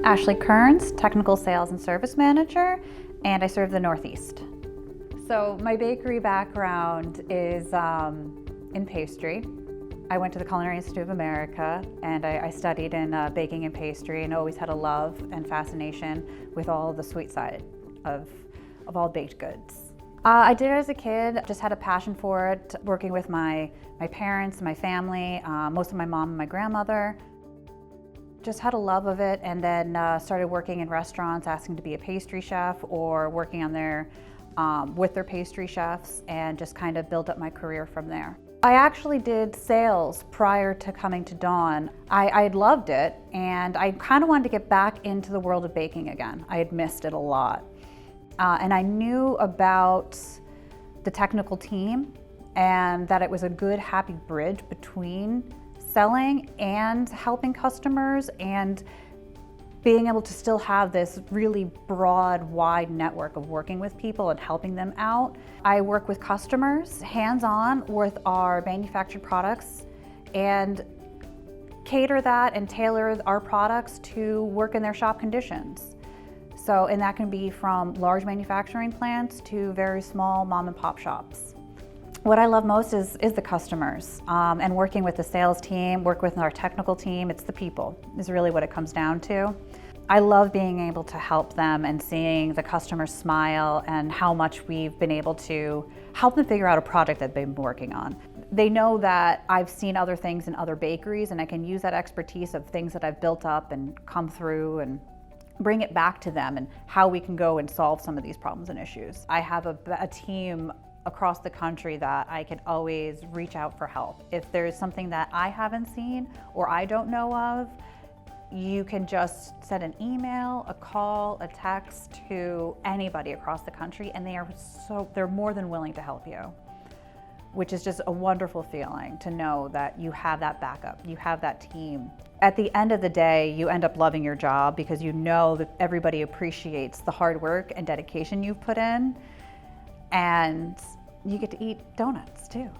Ashley Kerns, Technical Sales and Service Manager, and I serve the Northeast. So my bakery background is in pastry. I went to the Culinary Institute of America and I studied in baking and pastry and always had a love and fascination with all the sweet side of all baked goods. I did it as a kid, just had a passion for it, working with my parents, my family, most of my mom and my grandmother. Just had a love of it, and then started working in restaurants, asking to be a pastry chef or working on with their pastry chefs, and just kind of built up my career from there. I actually did sales prior to coming to Dawn. I loved it, and I kind of wanted to get back into the world of baking again. I had missed it a lot. And I knew about the technical team and that it was a good, happy bridge between selling and helping customers and being able to still have this really broad, wide network of working with people and helping them out. I work with customers hands-on with our manufactured products and cater that and tailor our products to work in their shop conditions. So, and that can be from large manufacturing plants to very small mom and pop shops. What I love most is the customers and working with the sales team, work with our technical team. It's the people is really what it comes down to. I love being able to help them and seeing the customers smile and how much we've been able to help them figure out a project that they've been working on. They know that I've seen other things in other bakeries and I can use that expertise of things that I've built up and come through and bring it back to them and how we can go and solve some of these problems and issues. I have a team across the country that I can always reach out for help. If there's something that I haven't seen or I don't know of, you can just send an email, a call, a text to anybody across the country, and they're more than willing to help you, which is just a wonderful feeling to know that you have that backup, you have that team. At the end of the day, you end up loving your job because you know that everybody appreciates the hard work and dedication you've put in, and you get to eat donuts too.